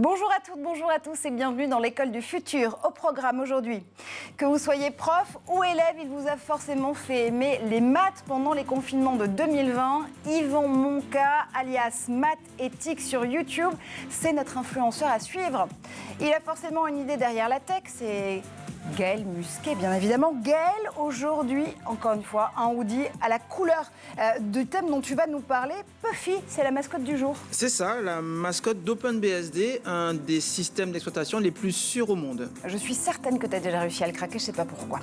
Bonjour à toutes, bonjour à tous et bienvenue dans l'école du futur. Au programme aujourd'hui, que vous soyez prof ou élève, il vous a forcément fait aimer les maths pendant les confinements de 2020. Yvan Monca, alias Math Éthique sur YouTube, c'est notre influenceur à suivre. Il a forcément une idée derrière la tech, c'est Gaël Musquet, bien évidemment. Gaël, aujourd'hui, encore une fois, un hoodie à la couleur du thème dont tu vas nous parler. Puffy, c'est la mascotte du jour. C'est ça, la mascotte d'OpenBSD, un des systèmes d'exploitation les plus sûrs au monde. Je suis certaine que tu as déjà réussi à le craquer, je ne sais pas pourquoi.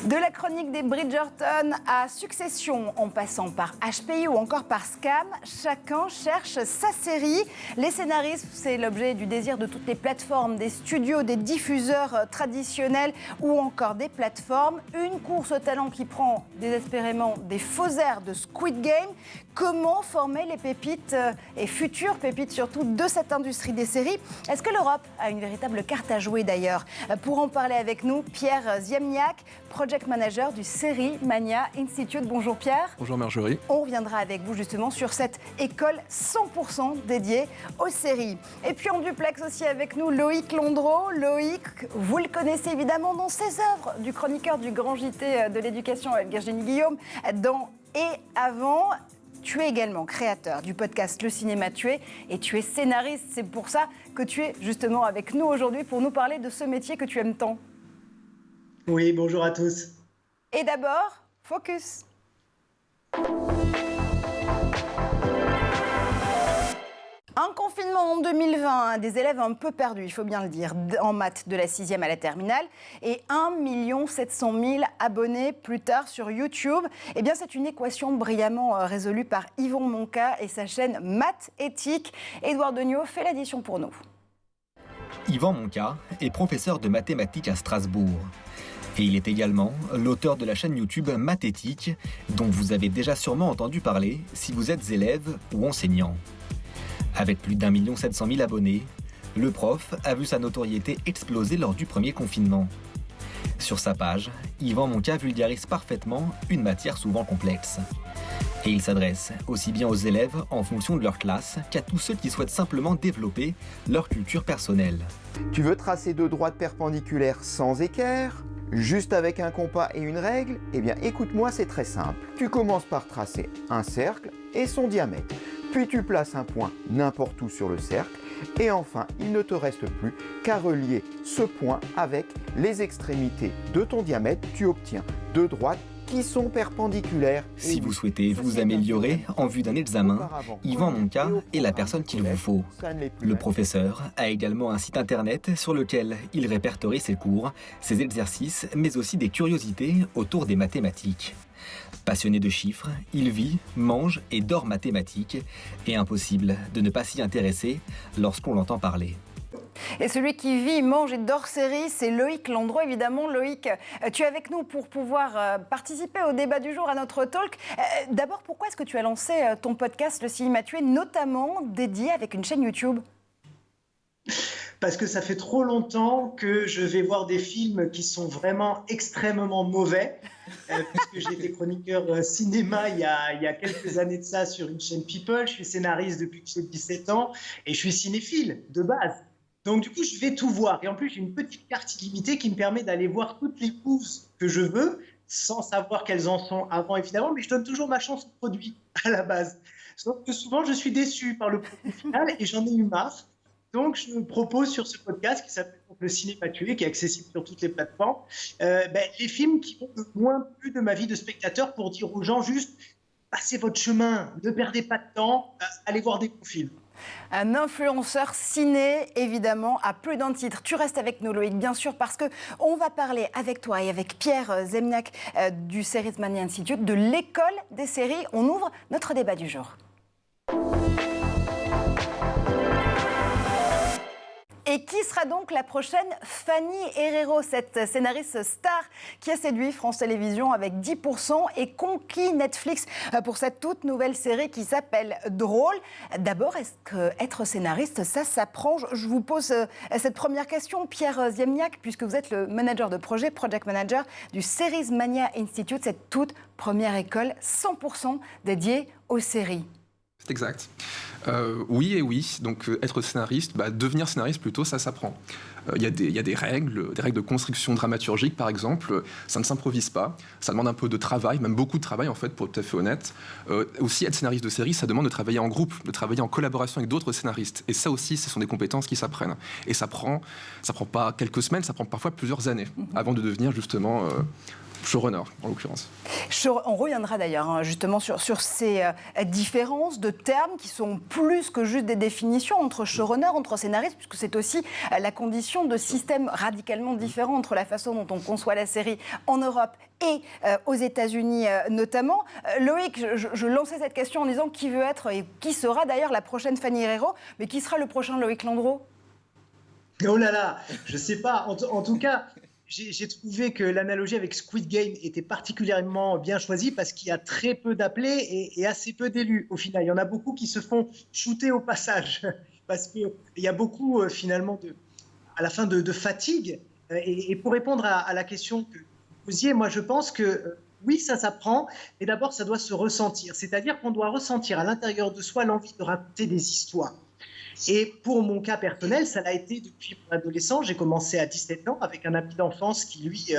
De la chronique des Bridgerton à Succession, en passant par HPI ou encore par Scam, chacun cherche sa série. Les scénaristes, c'est l'objet du désir de toutes les plateformes, des studios, des diffuseurs traditionnels ou encore des plateformes. Une course au talent qui prend désespérément des faux airs de Squid Game. Comment former les pépites et futures pépites surtout de cette industrie des séries? Est-ce que l'Europe a une véritable carte à jouer d'ailleurs? Pour en parler avec nous, Pierre Ziemniak, Project Manager du Série Mania Institute. Bonjour Pierre. Bonjour Marjorie. On reviendra avec vous justement sur cette école 100% dédiée aux séries. Et puis en duplex aussi avec nous Loïc Londreau. Loïc, vous le connaissez évidemment dans ses œuvres du chroniqueur du Grand JT de l'éducation avec Virginie Guillaume dans Et avant. Tu es également créateur du podcast Le Cinéma Tué et tu es scénariste. C'est pour ça que tu es justement avec nous aujourd'hui pour nous parler de ce métier que tu aimes tant. Oui, bonjour à tous. Et d'abord, focus. Un confinement en 2020, des élèves un peu perdus, il faut bien le dire, en maths de la 6e à la terminale, et 1 700 000 abonnés plus tard sur YouTube. Eh bien, c'est une équation brillamment résolue par Yvan Monca et sa chaîne Math Éthique. Édouard Degnaud fait l'addition pour nous. Yvan Monca est professeur de mathématiques à Strasbourg. Et il est également l'auteur de la chaîne YouTube Math Éthique, dont vous avez déjà sûrement entendu parler si vous êtes élève ou enseignant. Avec plus d'1 700 000 abonnés, le prof a vu sa notoriété exploser lors du premier confinement. Sur sa page, Yvan Monca vulgarise parfaitement une matière souvent complexe. Et il s'adresse aussi bien aux élèves en fonction de leur classe qu'à tous ceux qui souhaitent simplement développer leur culture personnelle. Tu veux tracer deux droites perpendiculaires sans équerre, juste avec un compas et une règle? Eh bien écoute-moi, c'est très simple. Tu commences par tracer un cercle et son diamètre. Puis tu places un point n'importe où sur le cercle. Et enfin, il ne te reste plus qu'à relier ce point avec les extrémités de ton diamètre. Tu obtiens deux droites qui sont perpendiculaires. Si vous souhaitez vous améliorer en vue d'un examen, Yvan Monca est la personne qu'il vous faut. Le professeur a également un site internet sur lequel il répertorie ses cours, ses exercices, mais aussi des curiosités autour des mathématiques. Passionné de chiffres, il vit, mange et dort mathématiques, et impossible de ne pas s'y intéresser lorsqu'on l'entend parler. Et celui qui vit, mange et dort série, c'est Loïc Londreau, évidemment. Loïc, tu es avec nous pour pouvoir participer au débat du jour, à notre talk. D'abord, pourquoi est-ce que tu as lancé ton podcast Le Cinéma Tué, notamment dédié avec une chaîne YouTube ? Parce que ça fait trop longtemps que je vais voir des films qui sont vraiment extrêmement mauvais, puisque j'ai été chroniqueur cinéma il y a quelques années de ça sur une chaîne People. Je suis scénariste depuis que j'ai 17 ans et je suis cinéphile de base. Donc du coup, je vais tout voir. Et en plus, j'ai une petite carte illimitée qui me permet d'aller voir toutes les moves que je veux, sans savoir quelles en sont avant, évidemment, mais je donne toujours ma chance au produit à la base. Sauf que souvent, je suis déçu par le produit final et j'en ai eu marre. Donc, je me propose sur ce podcast qui s'appelle Le Cinéma Tué, qui est accessible sur toutes les plateformes, les films qui ont le moins plu de ma vie de spectateur pour dire aux gens juste passez votre chemin, ne perdez pas de temps, allez voir des bons films. Un influenceur ciné, évidemment, à plus d'un titre. Tu restes avec nous, Loïc, bien sûr, parce qu'on va parler avec toi et avec Pierre Ziemniak du Série Mania Institute de l'école des séries. On ouvre notre débat du jour. Et qui sera donc la prochaine Fanny Herrero, cette scénariste star qui a séduit France Télévisions avec 10% et conquis Netflix pour cette toute nouvelle série qui s'appelle Drôle. D'abord, est-ce qu'être scénariste, ça s'apprend? Je vous pose cette première question, Pierre Ziemniak, puisque vous êtes le manager de projet, project manager du Series Mania Institute, cette toute première école 100% dédiée aux séries. C'est exact. Oui et oui. Donc être scénariste, devenir scénariste plutôt, ça s'apprend. Il y a des règles de construction dramaturgique par exemple. Ça ne s'improvise pas. Ça demande un peu de travail, même beaucoup de travail en fait, pour être tout à fait honnête. Aussi être scénariste de série, ça demande de travailler en groupe, de travailler en collaboration avec d'autres scénaristes. Et ça aussi, ce sont des compétences qui s'apprennent. Et ça prend pas quelques semaines, ça prend parfois plusieurs années avant de devenir justement showrunner, en l'occurrence. On reviendra d'ailleurs justement sur ces différences de termes qui sont plus que juste des définitions entre showrunner, entre scénaristes, puisque c'est aussi la condition de systèmes radicalement différents entre la façon dont on conçoit la série en Europe et aux États-Unis notamment. Loïc, je lançais cette question en disant qui veut être et qui sera d'ailleurs la prochaine Fanny Herrero, mais qui sera le prochain Loïc Landreau? Oh là là, je sais pas. En tout cas, j'ai trouvé que l'analogie avec Squid Game était particulièrement bien choisie parce qu'il y a très peu d'appelés et assez peu d'élus au final. Il y en a beaucoup qui se font shooter au passage parce qu'il y a beaucoup finalement à la fin de fatigue. Et pour répondre à la question que vous posiez, moi je pense que oui, ça s'apprend, mais d'abord ça doit se ressentir. C'est-à-dire qu'on doit ressentir à l'intérieur de soi l'envie de raconter des histoires. Et pour mon cas personnel, ça l'a été depuis mon adolescence. J'ai commencé à 17 ans avec un ami d'enfance qui, lui,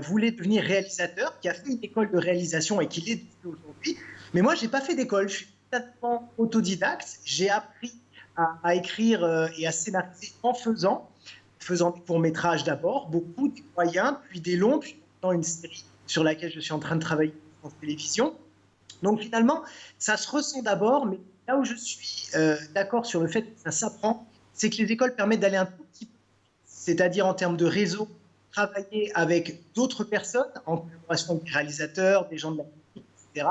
voulait devenir réalisateur, qui a fait une école de réalisation et qui l'est depuis aujourd'hui. Mais moi, je n'ai pas fait d'école. Je suis totalement autodidacte. J'ai appris à écrire et à scénariser en faisant des courts-métrages d'abord, beaucoup, des moyens, puis des longs, puis maintenant une série sur laquelle je suis en train de travailler en télévision. Donc finalement, ça se ressent d'abord, mais là où je suis d'accord sur le fait que ça s'apprend, c'est que les écoles permettent d'aller un tout petit peu, c'est-à-dire en termes de réseau, travailler avec d'autres personnes, en collaboration avec des réalisateurs, des gens de la musique, etc.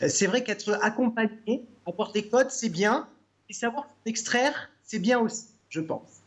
C'est vrai qu'être accompagné, avoir des codes, c'est bien, et savoir extraire, c'est bien aussi, je pense.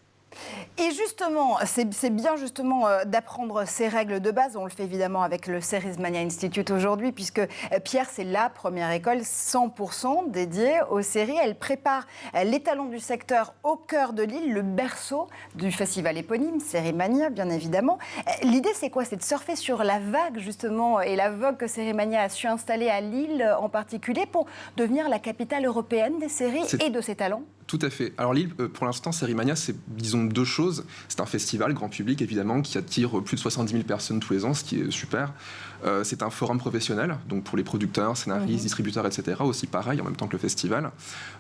Et justement, c'est bien justement d'apprendre ces règles de base. On le fait évidemment avec le Series Mania Institute aujourd'hui, puisque Pierre, c'est la première école 100% dédiée aux séries. Elle prépare les talents du secteur au cœur de Lille, le berceau du festival éponyme, Series Mania, bien évidemment. L'idée, c'est quoi? C'est de surfer sur la vague, justement, et la vogue que Series Mania a su installer à Lille en particulier pour devenir la capitale européenne des séries et de ses talents. Tout à fait. Alors Lille, pour l'instant, Series Mania, c'est, disons, deux choses. C'est un festival grand public, évidemment, qui attire plus de 70 000 personnes tous les ans, ce qui est super. C'est un forum professionnel, donc pour les producteurs, scénaristes, distributeurs, etc. Aussi pareil, en même temps que le festival,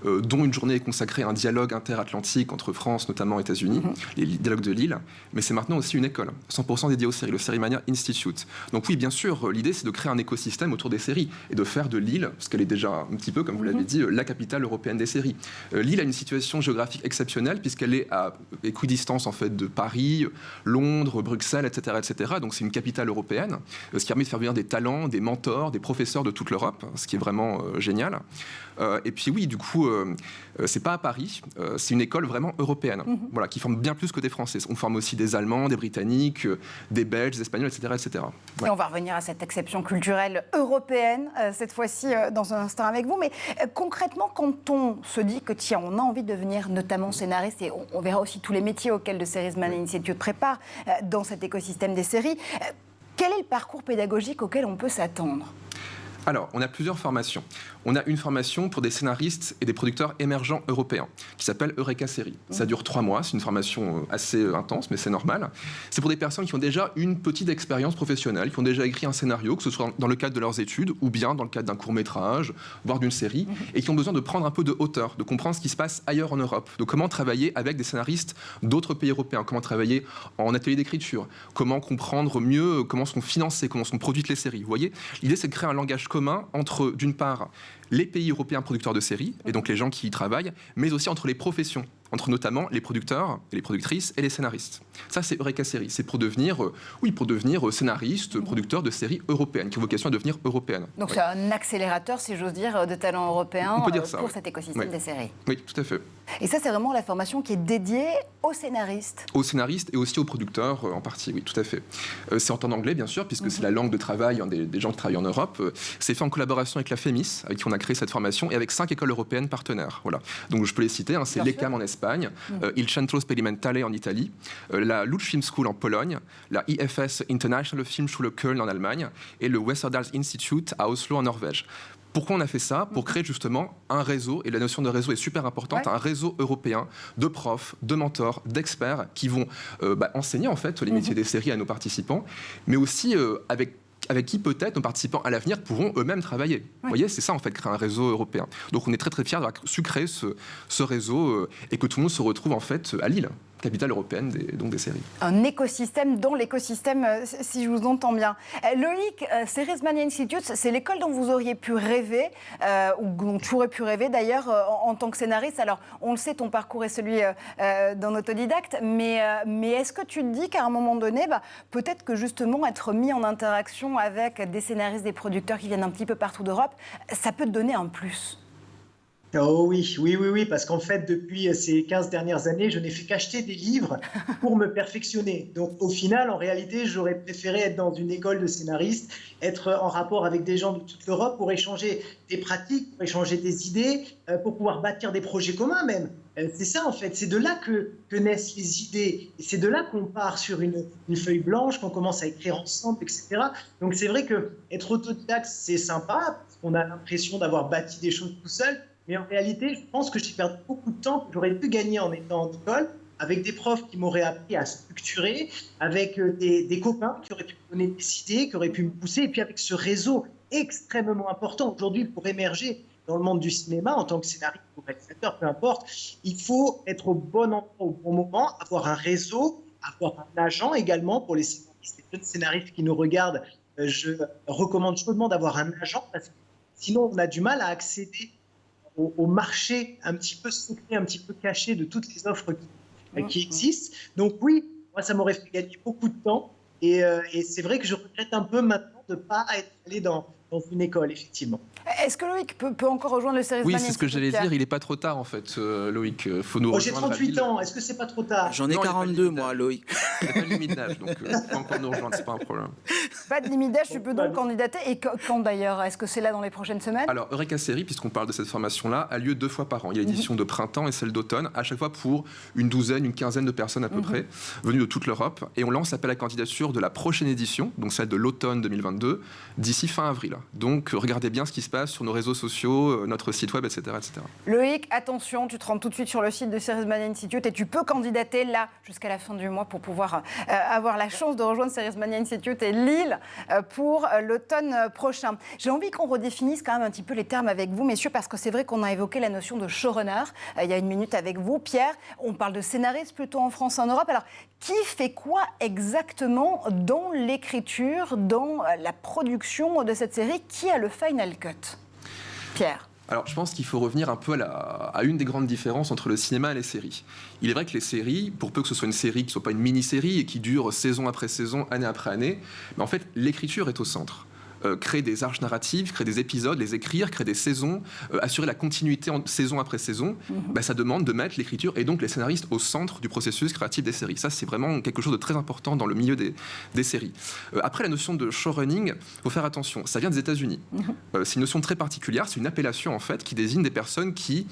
dont une journée est consacrée à un dialogue interatlantique entre France, notamment États-Unis, les dialogues de Lille. Mais c'est maintenant aussi une école, 100% dédiée aux séries, le Series Mania Institute. Donc oui, bien sûr, l'idée, c'est de créer un écosystème autour des séries et de faire de Lille, parce qu'elle est déjà un petit peu, comme vous l'avez dit, la capitale européenne des séries. Lille a une situation géographique exceptionnelle puisqu'elle est à équidistance en fait de Paris, Londres, Bruxelles, etc., etc. Donc c'est une capitale européenne, ce qui permet de faire venir des talents, des mentors, des professeurs de toute l'Europe, ce qui est vraiment génial. Et puis oui, du coup, c'est pas à Paris, c'est une école vraiment européenne, voilà, qui forme bien plus que des Français. On forme aussi des Allemands, des Britanniques, des Belges, des Espagnols, etc., etc. Ouais. Et on va revenir à cette exception culturelle européenne, cette fois-ci dans un instant avec vous. Mais concrètement, quand on se dit que tiens, on a envie de devenir notamment scénariste, et on verra aussi tous les métiers auxquels le Series Mania Institute prépare dans cet écosystème des séries, quel est le parcours pédagogique auquel on peut s'attendre ? Alors, on a plusieurs formations. On a une formation pour des scénaristes et des producteurs émergents européens qui s'appelle Eureka Série. Ça dure 3 mois, c'est une formation assez intense, mais c'est normal. C'est pour des personnes qui ont déjà une petite expérience professionnelle, qui ont déjà écrit un scénario, que ce soit dans le cadre de leurs études ou bien dans le cadre d'un court-métrage, voire d'une série, et qui ont besoin de prendre un peu de hauteur, de comprendre ce qui se passe ailleurs en Europe, de comment travailler avec des scénaristes d'autres pays européens, comment travailler en atelier d'écriture, comment comprendre mieux comment sont financées, comment sont produites les séries. Vous voyez, l'idée, c'est de créer un langage commun entre, d'une part, les pays européens producteurs de séries, et donc les gens qui y travaillent, mais aussi entre les professions, entre notamment les producteurs, et les productrices et les scénaristes. Ça, c'est Eureka Série. C'est pour devenir, scénariste, producteur de séries européennes, qui ont vocation à devenir européennes. Donc c'est un accélérateur, si j'ose dire, de talents européens pour cet écosystème des séries. Oui, tout à fait. Et ça, c'est vraiment la formation qui est dédiée aux scénaristes. Aux scénaristes et aussi aux producteurs en partie, oui, tout à fait. C'est en anglais, bien sûr, puisque c'est la langue de travail des gens qui travaillent en Europe. C'est fait en collaboration avec la FEMIS, avec qui on a créé cette formation, et avec 5 écoles européennes partenaires. Voilà. Donc je peux les citer, c'est l'ECAM en Espagne, Il Centro Sperimentale en Italie, la Lutz Film School en Pologne, la IFS International Filmschule Köln en Allemagne, et le Westerdals Institute à Oslo en Norvège. Pourquoi on a fait ça? Pour créer justement un réseau, et la notion de réseau est super importante, un réseau européen de profs, de mentors, d'experts qui vont enseigner en fait les métiers des séries à nos participants, mais aussi avec qui peut-être nos participants à l'avenir pourront eux-mêmes travailler. Vous voyez, c'est ça en fait, créer un réseau européen. Donc on est très très fiers d'avoir su créer ce réseau et que tout le monde se retrouve en fait à Lille, capitale européenne donc des séries. Un écosystème dans l'écosystème, si je vous entends bien. Loïc, Series Mania Institute, c'est l'école dont vous auriez pu rêver, ou dont tu aurais pu rêver d'ailleurs en tant que scénariste. Alors, on le sait, ton parcours est celui d'un autodidacte, mais est-ce que tu te dis qu'à un moment donné, peut-être que justement être mis en interaction avec des scénaristes, des producteurs qui viennent un petit peu partout d'Europe, ça peut te donner un plus? Oh oui, parce qu'en fait, depuis ces 15 dernières années, je n'ai fait qu'acheter des livres pour me perfectionner. Donc au final, en réalité, j'aurais préféré être dans une école de scénaristes, être en rapport avec des gens de toute l'Europe pour échanger des pratiques, pour échanger des idées, pour pouvoir bâtir des projets communs même. C'est ça en fait, c'est de là que naissent les idées, et c'est de là qu'on part sur une feuille blanche, qu'on commence à écrire ensemble, etc. Donc c'est vrai qu'être autodidacte, c'est sympa, parce qu'on a l'impression d'avoir bâti des choses tout seul. Mais en réalité, je pense que j'ai perdu beaucoup de temps que j'aurais pu gagner en étant en école, avec des profs qui m'auraient appris à structurer, avec des copains qui auraient pu me donner des idées, qui auraient pu me pousser, et puis avec ce réseau extrêmement important aujourd'hui pour émerger dans le monde du cinéma, en tant que scénariste ou réalisateur, peu importe, il faut être au bon endroit au bon moment, avoir un réseau, avoir un agent également pour les scénaristes, les jeunes scénaristes qui nous regardent. Je recommande chaudement d'avoir un agent, parce que sinon on a du mal à accéder au marché un petit peu secret, un petit peu caché de toutes les offres qui existent. Donc oui, moi ça m'aurait fait gagner beaucoup de temps, et c'est vrai que je regrette un peu maintenant de ne pas être allé dans une école, effectivement. Est-ce que Loïc peut encore rejoindre le Series Mania? Oui, c'est ce que j'allais dire, il n'est pas trop tard en fait, Loïc. Faut nous J'ai rejoindre 38 ans, est-ce que c'est pas trop tard? J'en ai 42 moi, Loïc. Il n'y a pas de limite d'âge, donc faut encore nous rejoindre, c'est pas un problème. Pas de limite d'âge, tu peux donc candidater. Et quand d'ailleurs? Est-ce que c'est là dans les prochaines semaines? Alors, Eureka Série, puisqu'on parle de cette formation-là, a lieu 2 fois par an. Il y a l'édition de printemps et celle d'automne, à chaque fois pour une quinzaine de personnes à peu près, venues de toute l'Europe. Et on lance appel à candidature de la prochaine édition, donc celle de l'automne 2022, d'ici fin avril. Donc, regardez bien ce qui se passe sur nos réseaux sociaux, notre site web, etc., etc. Loïc, attention, tu te rends tout de suite sur le site de Series Mania Institute et tu peux candidater là jusqu'à la fin du mois pour pouvoir avoir la chance de rejoindre Series Mania Institute et Lille pour l'automne prochain. J'ai envie qu'on redéfinisse quand même un petit peu les termes avec vous, messieurs, parce que c'est vrai qu'on a évoqué la notion de showrunner il y a une minute avec vous. Pierre, on parle de scénariste plutôt en France, en Europe. Alors, qui fait quoi exactement dans l'écriture, dans la production de cette série? Qui a le final cut? Pierre. Alors, je pense qu'il faut revenir un peu à une des grandes différences entre le cinéma et les séries. Il est vrai que les séries, pour peu que ce soit une série qui ne soit pas une mini-série et qui dure saison après saison, année après année, mais en fait, l'écriture est au centre. Créer des arches narratives, créer des épisodes, les écrire, créer des saisons, assurer la continuité saison après saison, ça demande de mettre l'écriture et donc les scénaristes au centre du processus créatif des séries. Ça, c'est vraiment quelque chose de très important dans le milieu des séries. Après, la notion de showrunning, il faut faire attention. Ça vient des États-Unis. C'est une notion très particulière. C'est une appellation, en fait, qui désigne des personnes qui,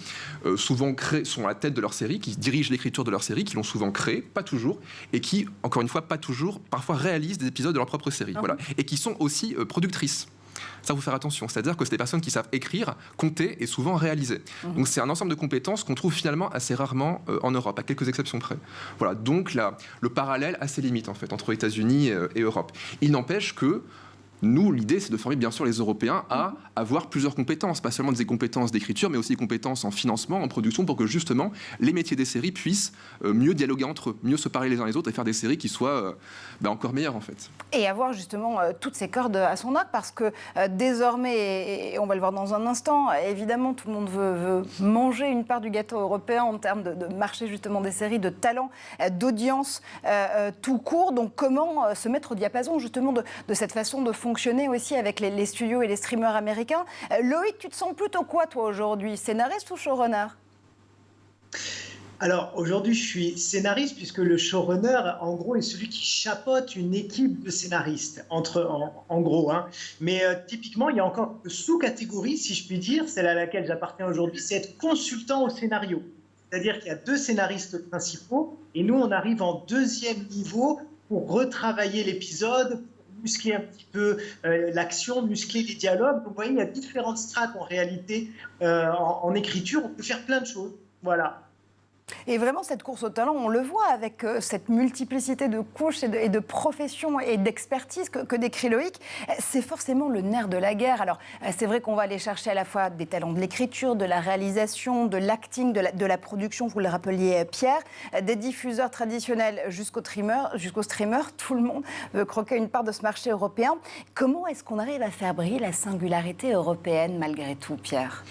souvent, sont à la tête de leur série, qui dirigent l'écriture de leur série, qui l'ont souvent créée, pas toujours, et qui, encore une fois, pas toujours, parfois réalisent des épisodes de leur propre série. Voilà. Et qui sont aussi productrices. Ça, faut faire attention. C'est-à-dire que c'est des personnes qui savent écrire, compter et souvent réaliser. Donc, c'est un ensemble de compétences qu'on trouve finalement assez rarement en Europe, à quelques exceptions près. Voilà. Donc, le parallèle a ses limites, en fait, entre États-Unis et Europe. Il n'empêche que nous, l'idée, c'est de former bien sûr les Européens à avoir plusieurs compétences, pas seulement des compétences d'écriture, mais aussi des compétences en financement, en production, pour que justement les métiers des séries puissent mieux dialoguer entre eux, mieux se parler les uns les autres et faire des séries qui soient encore meilleures en fait. Et avoir justement toutes ces cordes à son arc, parce que désormais, et on va le voir dans un instant, évidemment tout le monde veut manger une part du gâteau européen en termes de marché justement des séries, de talent, d'audience tout court. Donc comment se mettre au diapason justement de cette façon de fonctionner aussi avec les studios et les streamers américains. Loïc, tu te sens plutôt quoi toi aujourd'hui, scénariste ou showrunner? Alors aujourd'hui je suis scénariste, puisque le showrunner en gros est celui qui chapeaute une équipe de scénaristes, en gros. Mais typiquement il y a encore une sous-catégorie, si je puis dire, celle à laquelle j'appartiens aujourd'hui, c'est être consultant au scénario. C'est-à-dire qu'il y a 2 scénaristes principaux et nous on arrive en 2e niveau pour retravailler l'épisode, muscler un petit peu l'action, muscler les dialogues. Donc vous voyez, il y a différentes strates en réalité en écriture. On peut faire plein de choses. Voilà. Et vraiment, cette course au talent, on le voit avec cette multiplicité de couches et de professions et d'expertise que décrit Loïc. C'est forcément le nerf de la guerre. Alors, c'est vrai qu'on va aller chercher à la fois des talents de l'écriture, de la réalisation, de l'acting, de la production, vous le rappeliez Pierre, des diffuseurs traditionnels jusqu'aux streamers. Tout le monde veut croquer une part de ce marché européen. Comment est-ce qu'on arrive à faire briller la singularité européenne malgré tout, Pierre ?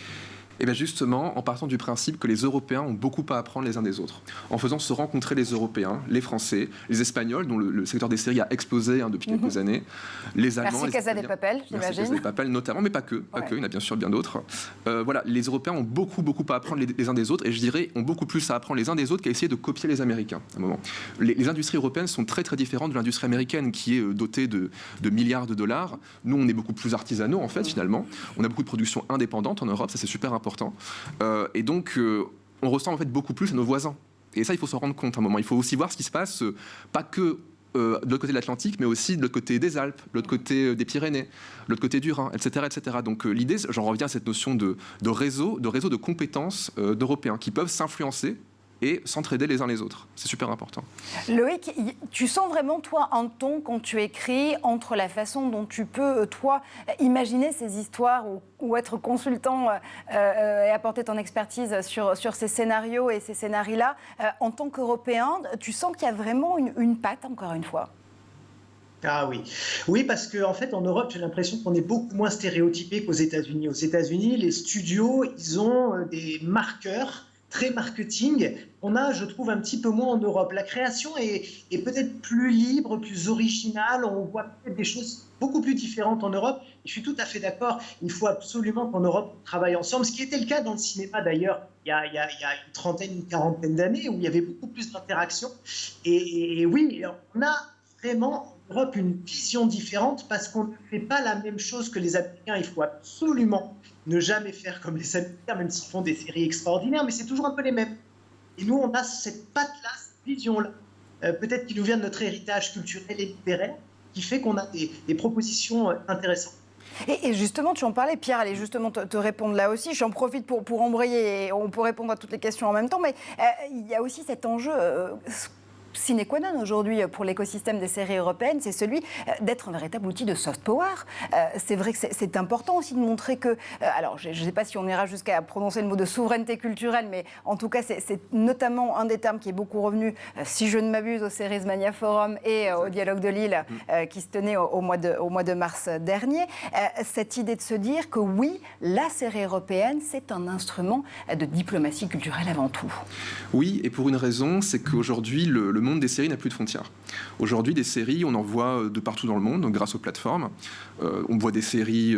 Et bien justement, en partant du principe que les Européens ont beaucoup à apprendre les uns des autres. En faisant se rencontrer les Européens, les Français, les Espagnols, dont le secteur des séries a explosé depuis quelques années, les Allemands... Merci Casa de Papel, j'imagine. Merci Casa de Papel notamment, mais pas que, il y en a bien sûr bien d'autres. Voilà, les Européens ont beaucoup à apprendre les uns des autres, et je dirais, ont beaucoup plus à apprendre les uns des autres qu'à essayer de copier les Américains, à un moment. Les industries européennes sont très différentes de l'industrie américaine, qui est dotée de milliards de dollars. Nous, on est beaucoup plus artisanaux, en fait, finalement. On a beaucoup de production indépendante en Europe, ça c'est super important. Et donc, on ressemble en fait beaucoup plus à nos voisins. Et ça, il faut s'en rendre compte à un moment. Il faut aussi voir ce qui se passe, pas que de l'autre côté de l'Atlantique, mais aussi de l'autre côté des Alpes, de l'autre côté des Pyrénées, de l'autre côté du Rhin, etc. etc. Donc l'idée, j'en reviens à cette notion de réseau de compétences d'Européens qui peuvent s'influencer et s'entraider les uns les autres. C'est super important. Loïc, tu sens vraiment, toi, un ton quand tu écris entre la façon dont tu peux, toi, imaginer ces histoires ou être consultant et apporter ton expertise sur ces scénarios et ces scénarios-là, en tant qu'Européen, tu sens qu'il y a vraiment une patte, encore une fois? Ah oui, oui, parce qu'en fait en Europe j'ai l'impression qu'on est beaucoup moins stéréotypé qu'aux États-Unis. Aux États-Unis, les studios, ils ont des marqueurs très marketing. On a, je trouve, un petit peu moins en Europe. La création est peut-être plus libre, plus originale. On voit peut-être des choses beaucoup plus différentes en Europe. Et je suis tout à fait d'accord. Il faut absolument qu'en Europe on travaille ensemble. Ce qui était le cas dans le cinéma d'ailleurs il y a une trentaine, une quarantaine d'années où il y avait beaucoup plus d'interaction. Et oui, on a vraiment en Europe une vision différente parce qu'on ne fait pas la même chose que les Américains. Il faut absolument ne jamais faire comme les Américains, même s'ils font des séries extraordinaires, mais c'est toujours un peu les mêmes. Et nous, on a cette patte-là, cette vision-là, peut-être qui nous vient de notre héritage culturel et littéraire, qui fait qu'on a des propositions intéressantes. Et justement, tu en parlais, Pierre, allez justement te répondre là aussi. J'en profite pour embrayer et on peut répondre à toutes les questions en même temps, mais il y a aussi cet enjeu... sine qua non aujourd'hui pour l'écosystème des séries européennes, c'est celui d'être un véritable outil de soft power. C'est vrai que c'est important aussi de montrer que... alors, je ne sais pas si on ira jusqu'à prononcer le mot de souveraineté culturelle, mais en tout cas, c'est notamment un des termes qui est beaucoup revenu, si je ne m'abuse, au Series Mania Forum et au Dialogue de Lille qui se tenait au mois de mars dernier. Cette idée de se dire que oui, la série européenne, c'est un instrument de diplomatie culturelle avant tout. Oui, et pour une raison, c'est qu'aujourd'hui, le monde des séries n'a plus de frontières. Aujourd'hui, des séries, on en voit de partout dans le monde, grâce aux plateformes. On voit des séries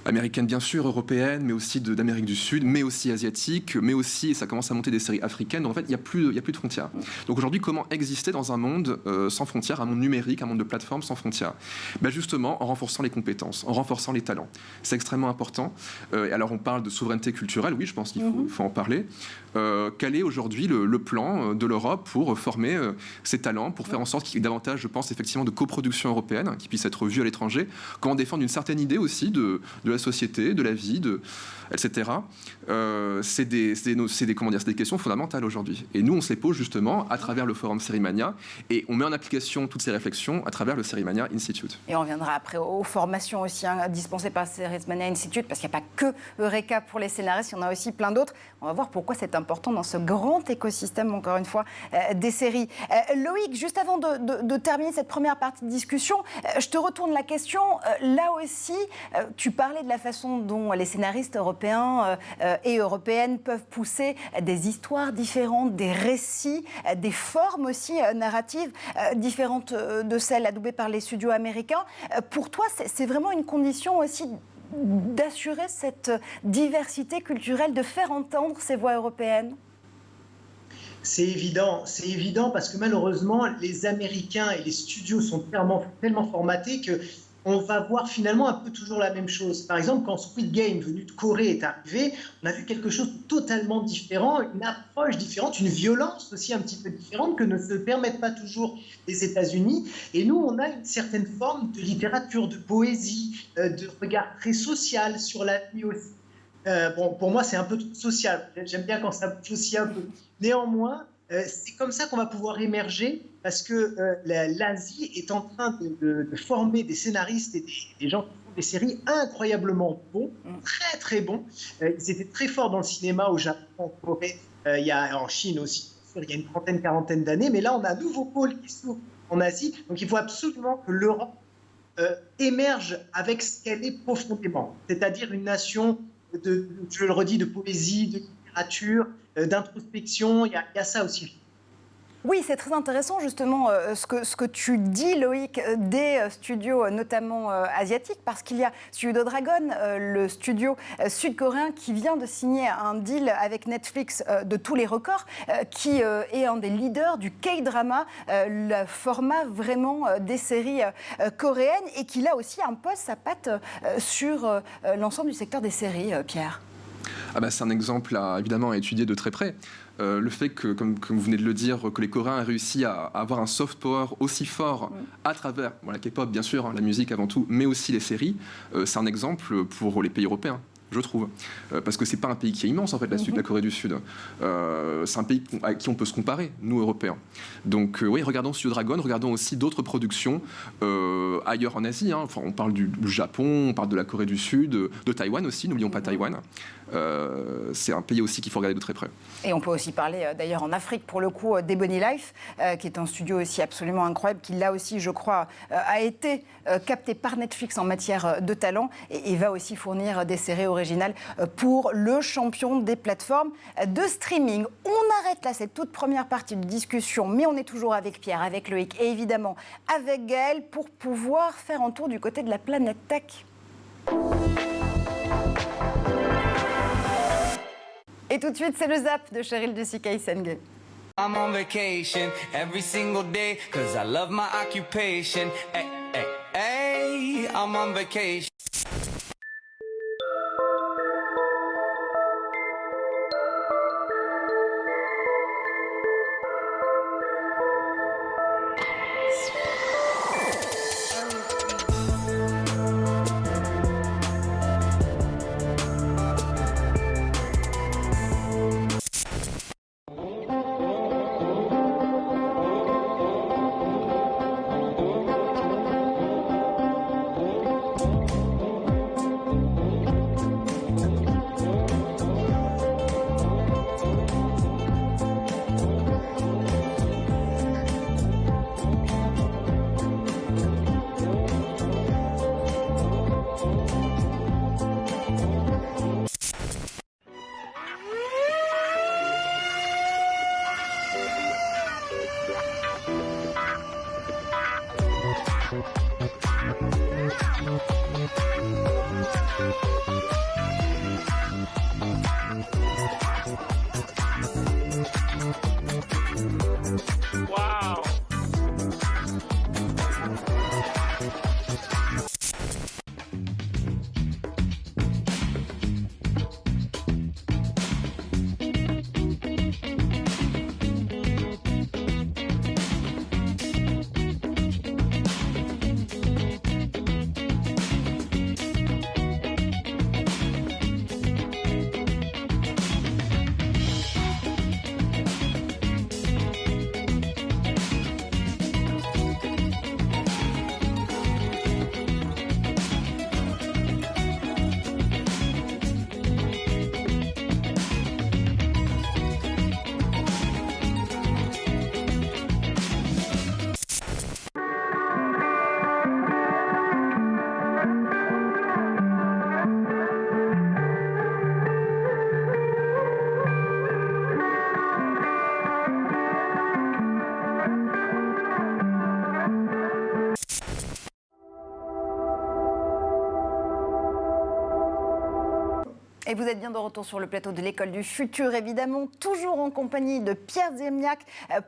américaines, bien sûr, européennes, mais aussi d'Amérique du Sud, mais aussi asiatiques, mais aussi, et ça commence à monter, des séries africaines. Donc, en fait, il n'y a plus de frontières. Donc aujourd'hui, comment exister dans un monde sans frontières, un monde numérique, un monde de plateformes sans frontières? Justement, en renforçant les compétences, en renforçant les talents. C'est extrêmement important. Et alors, on parle de souveraineté culturelle, oui, je pense qu'il faut en parler. Quel est aujourd'hui le plan de l'Europe pour former ces talents, pour faire en sorte qu'il y ait davantage, je pense, effectivement, de coproduction européenne qui puisse être vue à l'étranger? Comment défendre une certaine idée aussi de la société, de la vie, etc. C'est des questions fondamentales aujourd'hui. Et nous, on se les pose justement à travers le forum Sérimania et on met en application toutes ces réflexions à travers le Sérimania Institute. Et on reviendra après aux formations aussi dispensées par le Sérimania Institute, parce qu'il n'y a pas que Eureka pour les scénaristes, il y en a aussi plein d'autres. On va voir pourquoi c'est important dans ce grand écosystème, encore une fois, des séries. Loïc, juste avant de terminer cette première partie de discussion, je te retourne la question. Là aussi, tu parlais de la façon dont les scénaristes européens et européennes peuvent pousser des histoires différentes, des récits, des formes aussi narratives différentes de celles adoubées par les studios américains. Pour toi, c'est vraiment une condition aussi d'assurer cette diversité culturelle, de faire entendre ces voix européennes? C'est évident parce que malheureusement, les Américains et les studios sont tellement formatés que on va voir finalement un peu toujours la même chose. Par exemple, quand Squid Game, venu de Corée, est arrivé, on a vu quelque chose de totalement différent, une approche différente, une violence aussi un petit peu différente que ne se permettent pas toujours les États-Unis. Et nous, on a une certaine forme de littérature, de poésie, de regard très social sur la vie aussi. Bon, pour moi, c'est un peu social. J'aime bien quand ça bouge aussi un peu. Néanmoins, c'est comme ça qu'on va pouvoir émerger parce que l'Asie est en train de former des scénaristes et des gens qui font des séries incroyablement bons, très très bons. Ils étaient très forts dans le cinéma au Japon, en Corée, en Chine aussi, il y a une trentaine, quarantaine d'années. Mais là, on a un nouveau pôle qui s'ouvre en Asie. Donc il faut absolument que l'Europe émerge avec ce qu'elle est profondément, c'est-à-dire une nation, je le redis, de poésie, de littérature, d'introspection, il y a ça aussi. Oui, c'est très intéressant justement ce que tu dis, Loïc, des studios notamment asiatiques, parce qu'il y a Studio Dragon, le studio sud-coréen qui vient de signer un deal avec Netflix de tous les records, qui est un des leaders du K-drama, le format vraiment des séries coréennes, et qui là aussi impose sa patte sur l'ensemble du secteur des séries, Pierre. Ah bah, c'est un exemple évidemment à étudier de très près. Le fait que, comme vous venez de le dire, que les Coréens aient réussi à avoir un soft power aussi fort à travers la K-pop, bien sûr, la musique avant tout, mais aussi les séries, c'est un exemple pour les pays européens, je trouve. Parce que c'est pas un pays qui est immense, en fait, la Corée du Sud. C'est un pays à qui on peut se comparer, nous, Européens. Donc, oui, regardons Studio Dragon, regardons aussi d'autres productions ailleurs en Asie. Hein. Enfin, on parle du Japon, on parle de la Corée du Sud, de Taïwan aussi, n'oublions pas Taïwan. C'est un pays aussi qu'il faut regarder de très près. Et on peut aussi parler d'ailleurs en Afrique, pour le coup, d'Ebony Life, qui est un studio aussi absolument incroyable, qui là aussi, je crois, a été capté par Netflix en matière de talent et va aussi fournir des séries originales pour le champion des plateformes de streaming. On arrête là cette toute première partie de discussion, mais on est toujours avec Pierre, avec Loïc et évidemment avec Gaël pour pouvoir faire un tour du côté de la planète tech. Et tout de suite, c'est le Zap de Cheryl Desika-Isengé. I'm on vacation every single day cause I love my occupation. Hey, hey, hey, I'm on vacation. Et vous êtes bien de retour sur le plateau de l'École du Futur, évidemment, toujours en compagnie de Pierre Zemniak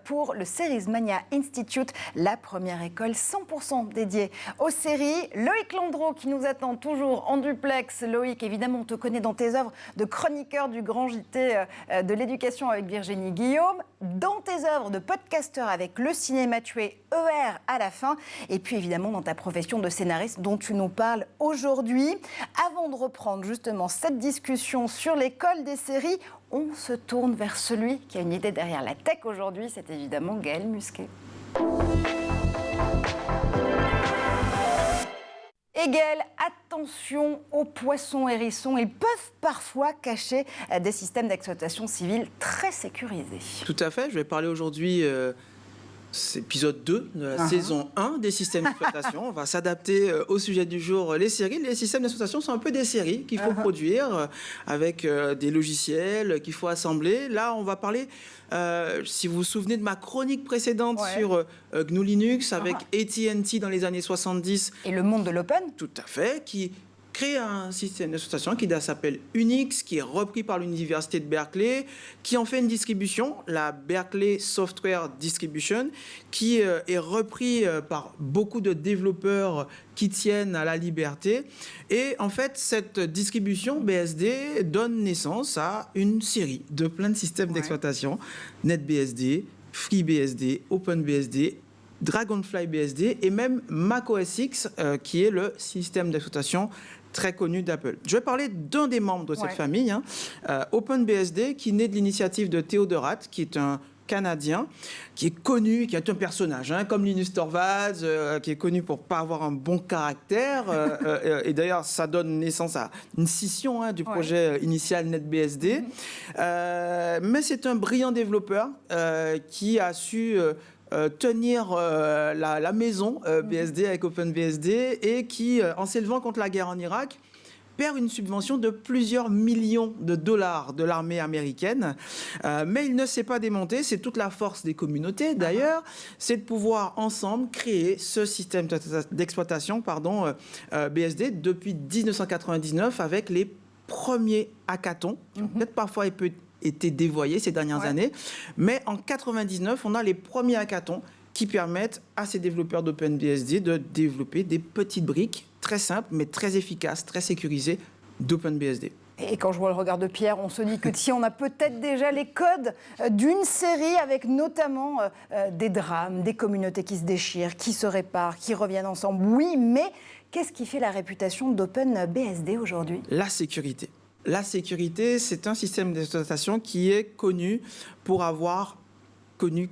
pour le Series Mania Institute, la première école 100% dédiée aux séries. Loïc Landreau qui nous attend toujours en duplex. Loïc, évidemment, on te connaît dans tes œuvres de chroniqueur du Grand JT de l'éducation avec Virginie Guillaume, dans tes œuvres de podcasteur avec Le Cinéma Tué, ER à la fin, et puis évidemment dans ta profession de scénariste dont tu nous parles aujourd'hui. Avant de reprendre justement cette discussion sur l'école des séries, on se tourne vers celui qui a une idée derrière la tech aujourd'hui, c'est évidemment Gaël Musquet. Et Gaël, attention aux poissons hérissons, ils peuvent parfois cacher des systèmes d'exploitation civile très sécurisés. Tout à fait, je vais parler aujourd'hui... C'est épisode 2 de la saison 1 des systèmes d'exploitation. On va s'adapter au sujet du jour, les séries. Les systèmes d'exploitation sont un peu des séries qu'il faut produire avec des logiciels qu'il faut assembler. Là, on va parler, si vous vous souvenez de ma chronique précédente sur GNU Linux avec AT&T dans les années 70. Et le monde de l'open. Tout à fait, qui crée un système d'exploitation qui s'appelle Unix, qui est repris par l'université de Berkeley, qui en fait une distribution, la Berkeley Software Distribution, qui est repris par beaucoup de développeurs qui tiennent à la liberté. Et en fait, cette distribution BSD donne naissance à une série de plein de systèmes d'exploitation, NetBSD, FreeBSD, OpenBSD, Dragonfly BSD et même macOS X, qui est le système d'exploitation très connu d'Apple. Je vais parler d'un des membres de cette famille, OpenBSD, qui naît de l'initiative de Theodor Rath, qui est un Canadien, qui est connu, qui est un personnage, comme Linus Torvalds, qui est connu pour ne pas avoir un bon caractère. Et d'ailleurs, ça donne naissance à une scission du projet initial NetBSD. Mais c'est un brillant développeur qui a su... tenir la maison BSD avec OpenBSD et qui, en s'élevant contre la guerre en Irak, perd une subvention de plusieurs millions de dollars de l'armée américaine. Mais il ne s'est pas démonté. C'est toute la force des communautés, d'ailleurs. C'est de pouvoir, ensemble, créer ce système d'exploitation BSD depuis 1999 avec les premiers hackathons, qui ont peut-être parfois été dévoyés ces dernières années. Mais en 99, on a les premiers hackathons qui permettent à ces développeurs d'OpenBSD de développer des petites briques très simples, mais très efficaces, très sécurisées d'OpenBSD. Et quand je vois le regard de Pierre, on se dit que si on a peut-être déjà les codes d'une série avec notamment des drames, des communautés qui se déchirent, qui se réparent, qui reviennent ensemble. Oui, mais qu'est-ce qui fait la réputation d'OpenBSD aujourd'hui ? La sécurité. La sécurité, c'est un système d'exploitation qui est connu pour avoir connu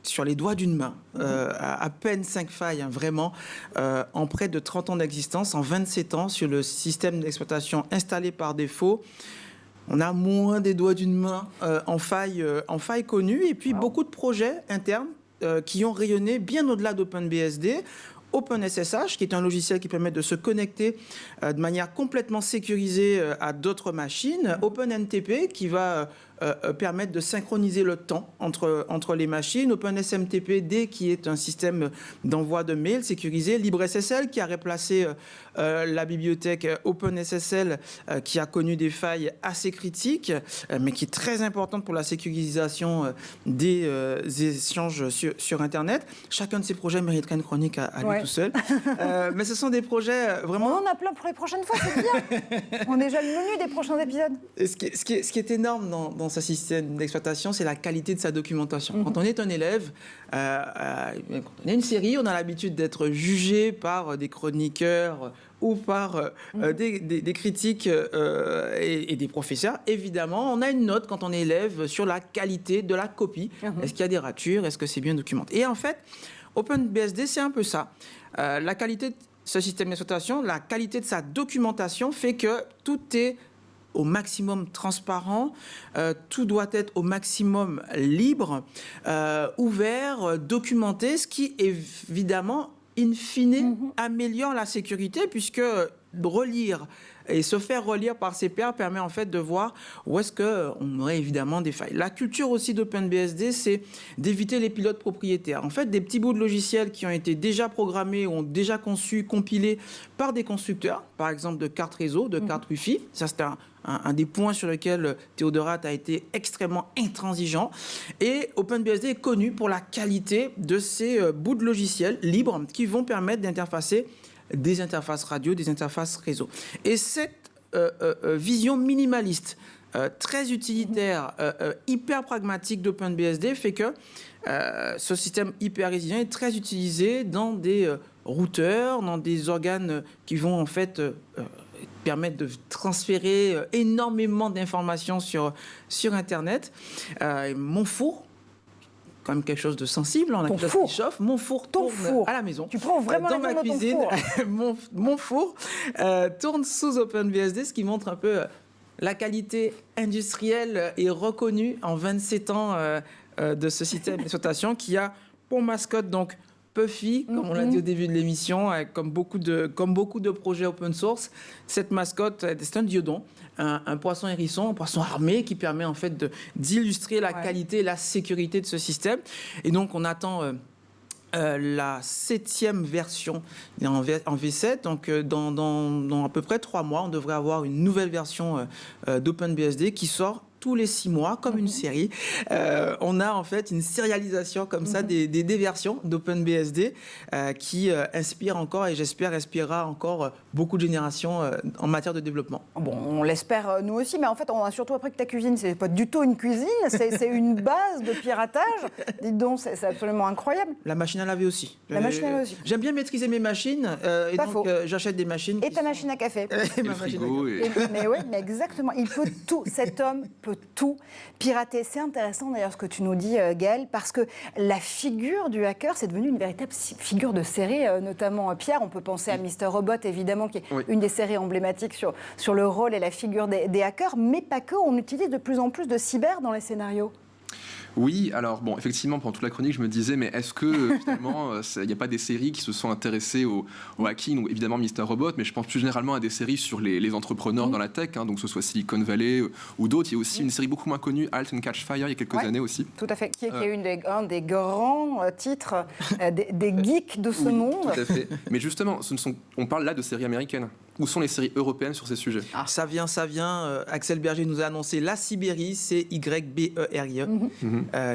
sur les doigts d'une main, à peine 5 failles, vraiment, en près de 30 ans d'existence, en 27 ans, sur le système d'exploitation installé par défaut. On a moins des doigts d'une main en faille connue, et puis beaucoup de projets internes qui ont rayonné bien au-delà d'OpenBSD. OpenSSH, qui est un logiciel qui permet de se connecter de manière complètement sécurisée à d'autres machines. OpenNTP, qui va permettre de synchroniser le temps entre les machines. OpenSMTP-D, qui est un système d'envoi de mails sécurisé. LibreSSL, qui a remplacé la bibliothèque OpenSSL, qui a connu des failles assez critiques, mais qui est très importante pour la sécurisation des échanges sur Internet. Chacun de ces projets mériterait une chronique à lui tout seul. Mais ce sont des projets vraiment... On en a plein pour les prochaines fois, c'est bien. On est déjà le menu des prochains épisodes. Et ce qui est énorme dans ce système d'exploitation, c'est la qualité de sa documentation. Quand on est un élève, quand on est une série, on a l'habitude d'être jugé par des chroniqueurs ou par des critiques et des professeurs. Évidemment, on a une note quand on est élève sur la qualité de la copie. Est-ce qu'il y a des ratures? Est-ce que c'est bien documenté? Et en fait, OpenBSD, c'est un peu ça. La qualité de ce système d'exploitation, la qualité de sa documentation fait que tout est au maximum transparent, tout doit être au maximum libre, ouvert, documenté, ce qui évidemment, in fine, améliore la sécurité, puisque relire et se faire relire par ses pairs permet en fait de voir où est-ce qu'on aurait évidemment des failles. La culture aussi d'OpenBSD, c'est d'éviter les pilotes propriétaires. En fait, des petits bouts de logiciels qui ont été déjà programmés, ont déjà conçus, compilés par des constructeurs, par exemple de cartes réseau, de cartes Wi-Fi. Ça, c'est un des points sur lesquels Theodorat a été extrêmement intransigeant. Et OpenBSD est connu pour la qualité de ces bouts de logiciels libres qui vont permettre d'interfacer des interfaces radio, des interfaces réseau. Et cette vision minimaliste, très utilitaire, hyper pragmatique d'OpenBSD fait que ce système hyper résilient est très utilisé dans des routeurs, dans des organes qui vont en fait permettre de transférer énormément d'informations sur Internet. Mon four, quand même quelque chose de sensible, on a quelque chose qui chauffe. Mon four tourne à la maison. Tu prends vraiment dans ma cuisine. Mon four tourne sous OpenBSD, ce qui montre un peu la qualité industrielle et reconnue en 27 ans de ce système d'exploitation qui a pour mascotte donc Puffy, comme on l'a dit au début de l'émission, comme beaucoup de projets open source. Cette mascotte, c'est un diodon, un poisson hérisson, un poisson armé qui permet en fait d'illustrer la qualité et la sécurité de ce système. Et donc on attend la 7e version en V7. Donc dans à peu près 3 mois, on devrait avoir une nouvelle version d'OpenBSD qui sort tous les 6 mois, comme une série. On a en fait une sérialisation comme ça des versions d'OpenBSD qui inspire encore, et j'espère inspirera encore beaucoup de générations en matière de développement. Bon, on l'espère nous aussi, mais en fait, on a surtout appris que ta cuisine, c'est pas du tout une cuisine, c'est une base de piratage. Dites donc, c'est absolument incroyable. La machine à laver aussi. La machine à laver aussi. J'aime bien maîtriser mes machines, et donc j'achète des machines. Et ta machine à café. Et le frigo. Mais oui, mais exactement. Il peut tout. Cet homme peut tout pirater. C'est intéressant d'ailleurs ce que tu nous dis, Gaël, parce que la figure du hacker, c'est devenu une véritable figure de série, notamment Pierre. On peut penser à Mr. Robot, évidemment, qui est une des séries emblématiques sur le rôle et la figure des hackers, mais pas que. On utilise de plus en plus de cyber dans les scénarios. Oui, alors bon, effectivement, pendant toute la chronique, je me disais, mais est-ce que finalement, il n'y a pas des séries qui se sont intéressées au hacking, ou évidemment Mr. Robot, mais je pense plus généralement à des séries sur les entrepreneurs dans la tech, donc que ce soit Silicon Valley ou d'autres. Il y a aussi une série beaucoup moins connue, Halt and Catch Fire, il y a quelques années aussi. Tout à fait, qui est un des grands titres des geeks de ce monde. Tout à fait. Mais justement, on parle là de séries américaines. Où sont les séries européennes sur ces sujets? Ça vient. Axel Berger nous a annoncé La Sibérie, c'est YBERIE,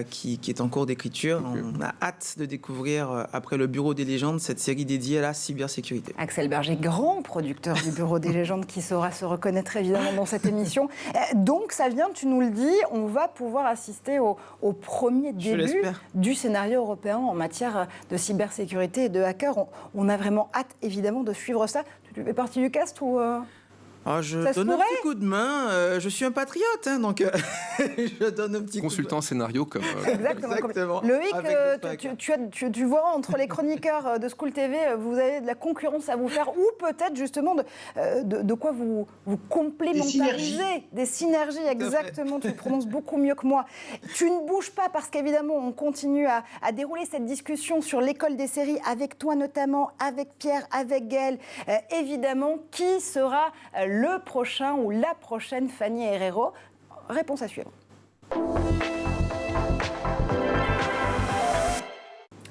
qui est en cours d'écriture. Okay. On a hâte de découvrir, après le Bureau des légendes, cette série dédiée à la cybersécurité. Axel Berger, grand producteur du Bureau des légendes, qui saura se reconnaître évidemment dans cette émission. Donc ça vient, tu nous le dis, on va pouvoir assister au premier début du scénario européen en matière de cybersécurité et de hackers. On a vraiment hâte évidemment de suivre ça. Tu fais partie du cast ou je donne un petit coup de main. Je suis un patriote, donc je donne un petit consultant coup de scénario comme. Exactement. Loïc, tu vois, entre les chroniqueurs de School TV, vous avez de la concurrence à vous faire, ou peut-être justement de quoi vous complémentariser. Des synergies, exactement. Tu le prononces beaucoup mieux que moi. Tu ne bouges pas parce qu'évidemment, on continue à dérouler cette discussion sur l'école des séries avec toi notamment, avec Pierre, avec Gaël. Évidemment, qui sera le prochain ou la prochaine Fanny Herrero? Réponse à suivre.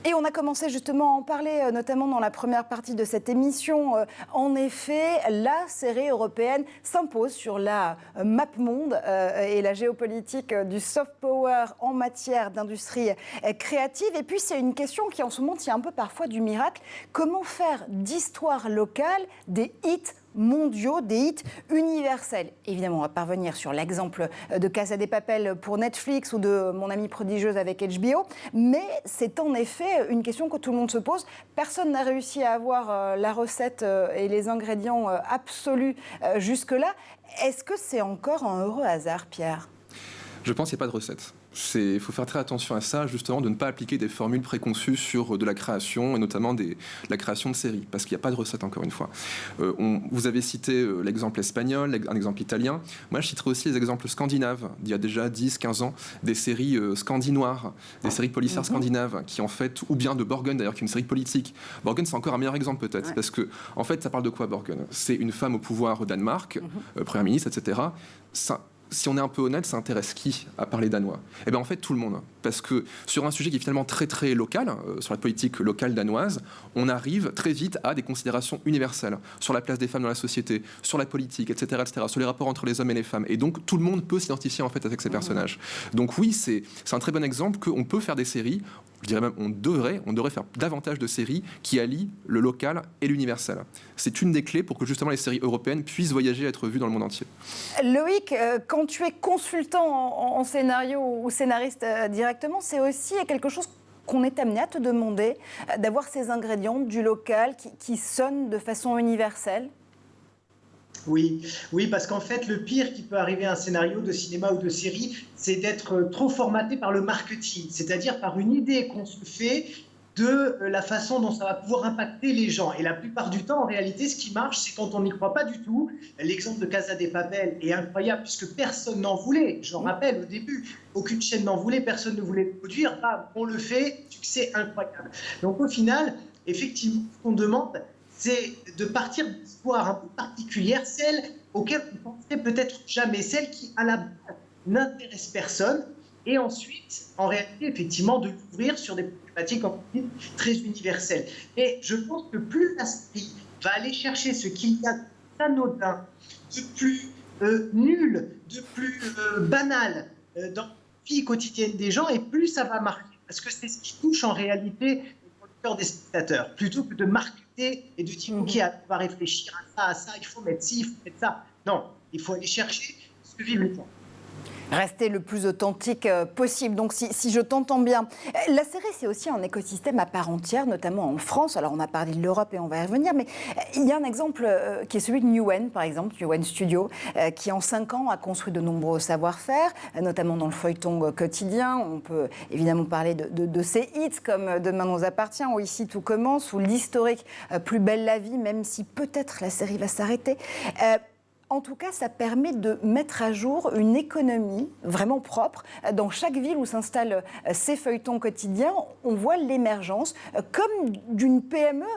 Et on a commencé justement à en parler, notamment dans la première partie de cette émission. En effet, la série européenne s'impose sur la map monde et la géopolitique du soft power en matière d'industrie créative. Et puis, c'est une question qui, en ce moment, tient un peu parfois du miracle. Comment faire d'histoire locale des hits mondiaux, des hits universels? Évidemment, on va parvenir sur l'exemple de Casa de Papel pour Netflix ou de Mon Amie prodigieuse avec HBO, mais c'est en effet une question que tout le monde se pose. Personne n'a réussi à avoir la recette et les ingrédients absolus jusque-là. Est-ce que c'est encore un heureux hasard, Pierre? Je pense qu'il n'y a pas de recette. Il faut faire très attention à ça, justement, de ne pas appliquer des formules préconçues sur de la création, et notamment la création de séries, parce qu'il n'y a pas de recette, encore une fois. Vous avez cité l'exemple espagnol, un exemple italien. Moi, je citerai aussi les exemples scandinaves, d'il y a déjà 10-15 ans, des séries scandinoires, des séries policières scandinaves, qui en fait, ou bien de Borgen, d'ailleurs, qui est une série politique. Borgen, c'est encore un meilleur exemple, peut-être, parce que, en fait, ça parle de quoi, Borgen? C'est une femme au pouvoir au Danemark, première ministre, etc. Ça, si on est un peu honnête, ça intéresse qui à parler danois? Eh bien, en fait, tout le monde. Parce que sur un sujet qui est finalement très, très local, sur la politique locale danoise, on arrive très vite à des considérations universelles sur la place des femmes dans la société, sur la politique, etc., sur les rapports entre les hommes et les femmes. Et donc, tout le monde peut s'identifier, en fait, avec ces personnages. Donc oui, c'est un très bon exemple qu'on peut faire des séries. Je dirais même on devrait faire davantage de séries qui allient le local et l'universel. C'est une des clés pour que justement les séries européennes puissent voyager et être vues dans le monde entier. Loïc, quand tu es consultant en scénario ou scénariste directement, c'est aussi quelque chose qu'on est amené à te demander, d'avoir ces ingrédients du local qui sonnent de façon universelle? Oui, parce qu'en fait, le pire qui peut arriver à un scénario de cinéma ou de série, c'est d'être trop formaté par le marketing, c'est-à-dire par une idée qu'on se fait de la façon dont ça va pouvoir impacter les gens. Et la plupart du temps, en réalité, ce qui marche, c'est quand on n'y croit pas du tout. L'exemple de Casa de Papel est incroyable puisque personne n'en voulait. Je le rappelle au début, aucune chaîne n'en voulait, personne ne voulait le produire. On le fait, succès incroyable. Donc au final, effectivement, ce qu'on demande, c'est de partir d'histoires un peu particulières, celles auxquelles on ne penserait peut-être jamais, celles qui, à la base, n'intéressent personne, et ensuite, en réalité, effectivement, de l'ouvrir sur des problématiques très universelles. Et je pense que plus la série va aller chercher ce qu'il y a d'anodin, de plus nul, de plus banal dans la vie quotidienne des gens, et plus ça va marquer. Parce que c'est ce qui touche en réalité le cœur des spectateurs, plutôt que de marquer et de dire ok, on va réfléchir à ça, il faut mettre ci, il faut mettre ça. Non, il faut aller chercher ce que vivent les gens. Rester le plus authentique possible. Donc, si je t'entends bien, la série, c'est aussi un écosystème à part entière, notamment en France. Alors, on a parlé de l'Europe et on va y revenir, mais il y a un exemple qui est celui de Newen, par exemple, Newen Studio, qui en 5 ans a construit de nombreux savoir-faire, notamment dans le feuilleton quotidien. On peut évidemment parler de ses hits comme Demain nous appartient, ou Ici tout commence, ou l'historique Plus belle la vie, même si peut-être la série va s'arrêter. En tout cas, ça permet de mettre à jour une économie vraiment propre. Dans chaque ville où s'installent ces feuilletons quotidiens, on voit l'émergence comme d'une PME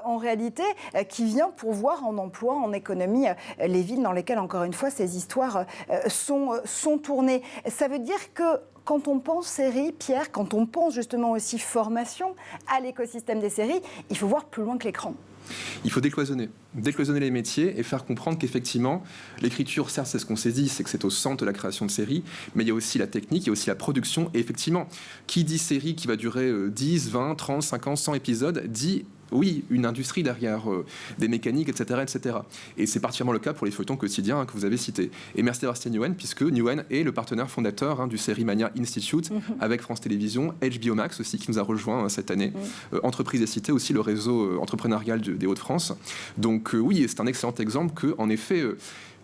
en réalité qui vient pourvoir en emploi, en économie, les villes dans lesquelles, encore une fois, ces histoires sont tournées. Ça veut dire que quand on pense série, Pierre, quand on pense justement aussi formation à l'écosystème des séries, il faut voir plus loin que l'écran. Il faut décloisonner les métiers et faire comprendre qu'effectivement, l'écriture, certes, c'est ce qu'on s'est dit, c'est que c'est au centre de la création de séries, mais il y a aussi la technique, il y a aussi la production. Et effectivement, qui dit série qui va durer 10, 20, 30, 50, 100 épisodes, dit oui, une industrie derrière, des mécaniques, etc., etc. Et c'est particulièrement le cas pour les feuilletons quotidiens que vous avez cités. Et merci d'avoir cité Newen, puisque Newen est le partenaire fondateur du Sérimania Institute, avec France Télévisions, HBO Max aussi, qui nous a rejoint cette année. Entreprise est citée aussi, le réseau entrepreneurial des Hauts-de-France. Donc oui, c'est un excellent exemple qu'en effet,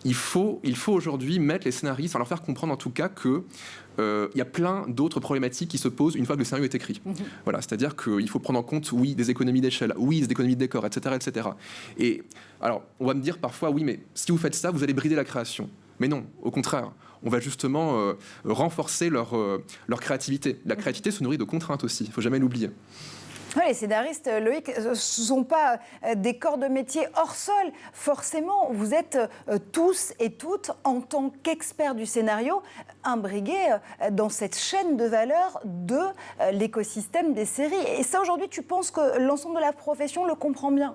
il faut aujourd'hui mettre les scénaristes, leur faire comprendre en tout cas que il y a plein d'autres problématiques qui se posent une fois que le scénario est écrit. Voilà, c'est-à-dire qu'il faut prendre en compte, oui, des économies d'échelle, oui, des économies de décor, etc., etc. Et alors, on va me dire parfois, oui, mais si vous faites ça, vous allez brider la création. Mais non, au contraire, on va justement renforcer leur créativité. La créativité se nourrit de contraintes aussi, il ne faut jamais l'oublier. Oui, les scénaristes, Loïc, ce ne sont pas des corps de métier hors sol. Forcément, vous êtes tous et toutes, en tant qu'experts du scénario, imbriqués dans cette chaîne de valeur de l'écosystème des séries. Et ça, aujourd'hui, tu penses que l'ensemble de la profession le comprend bien ?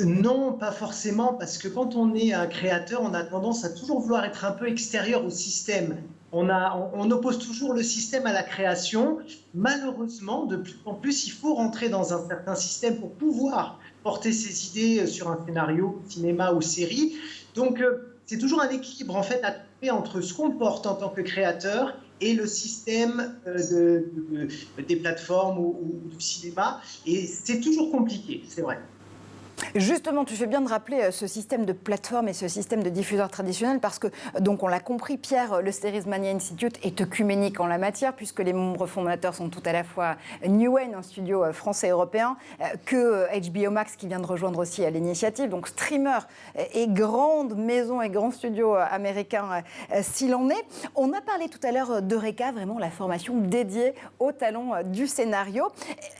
Non, pas forcément, parce que quand on est un créateur, on a tendance à toujours vouloir être un peu extérieur au système. On oppose toujours le système à la création. Malheureusement, de plus en plus, il faut rentrer dans un certain système pour pouvoir porter ses idées sur un scénario, cinéma ou série. Donc, c'est toujours un équilibre en fait à trouver entre ce qu'on porte en tant que créateur et le système des plateformes ou du cinéma. Et c'est toujours compliqué, c'est vrai. Justement, tu fais bien de rappeler ce système de plateforme et ce système de diffuseurs traditionnels parce que, donc on l'a compris, Pierre, le Sérimania Institute est œcuménique en la matière puisque les membres fondateurs sont tout à la fois Newen, un studio français et européen, que HBO Max qui vient de rejoindre aussi l'initiative, donc streamer et grande maison et grand studio américain s'il en est. On a parlé tout à l'heure d'Eureka, vraiment la formation dédiée au talent du scénario.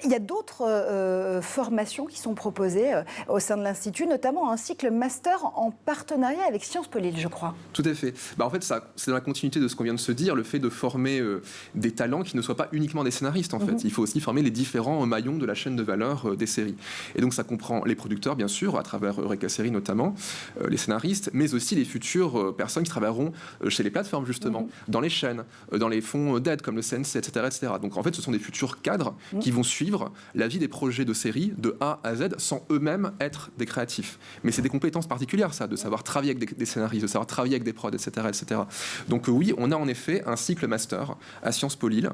Il y a d'autres formations qui sont proposées au sein de l'Institut, notamment un cycle master en partenariat avec Sciences Po Lille, je crois. Tout à fait. En fait, c'est dans la continuité de ce qu'on vient de se dire, le fait de former des talents qui ne soient pas uniquement des scénaristes, en fait. Il faut aussi former les différents maillons de la chaîne de valeur des séries. Et donc, ça comprend les producteurs, bien sûr, à travers Eureka Série notamment, les scénaristes, mais aussi les futures personnes qui travailleront chez les plateformes, justement, dans les chaînes, dans les fonds d'aide comme le CNC, etc., etc. Donc, en fait, ce sont des futurs cadres qui vont suivre la vie des projets de séries de A à Z sans eux-mêmes être des créatifs. Mais c'est des compétences particulières, ça, de savoir travailler avec des scénaristes, de savoir travailler avec des prods, etc., etc. Donc, oui, on a en effet un cycle master à Sciences Po Lille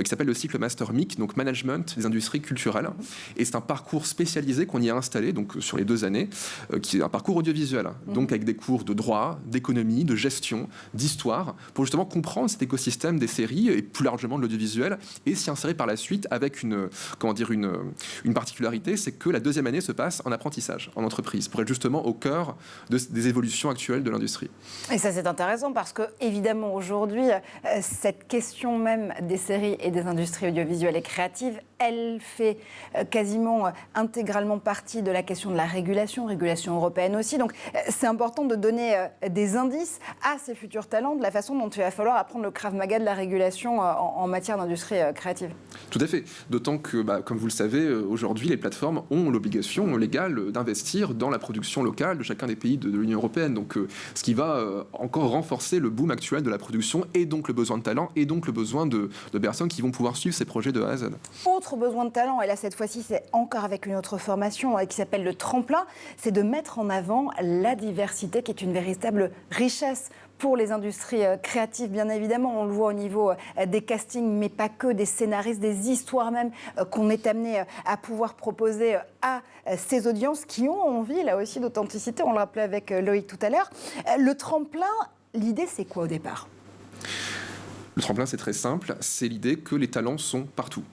qui s'appelle le cycle master MIC, donc Management des industries culturelles. Et c'est un parcours spécialisé qu'on y a installé donc, sur les 2 années, qui est un parcours audiovisuel, donc avec des cours de droit, d'économie, de gestion, d'histoire, pour justement comprendre cet écosystème des séries et plus largement de l'audiovisuel et s'y insérer par la suite avec une particularité, c'est que la 2e année se passe en apprentissage, en entreprise, pour être justement au cœur des évolutions actuelles de l'industrie. Et ça, c'est intéressant parce que, évidemment, aujourd'hui, cette question même des séries et des industries audiovisuelles et créatives, elle fait quasiment intégralement partie de la question de la régulation européenne aussi. Donc, c'est important de donner des indices à ces futurs talents de la façon dont il va falloir apprendre le Krav Maga de la régulation en matière d'industrie créative. Tout à fait. D'autant que, comme vous le savez, aujourd'hui, les plateformes ont l'obligation légale d'investir dans la production locale de chacun des pays de l'Union européenne. Donc, ce qui va encore renforcer le boom actuel de la production et donc le besoin de talent et donc le besoin de personnes qui vont pouvoir suivre ces projets de A à Z. Autre besoin de talent, et là cette fois-ci c'est encore avec une autre formation qui s'appelle le tremplin, c'est de mettre en avant la diversité qui est une véritable richesse pour les industries créatives, bien évidemment. On le voit au niveau des castings, mais pas que, des scénaristes, des histoires même qu'on est amené à pouvoir proposer à ces audiences qui ont envie, là aussi, d'authenticité. On le rappelait avec Loïc tout à l'heure. Le tremplin, l'idée, c'est quoi au départ ? Le tremplin, c'est très simple, c'est l'idée que les talents sont partout.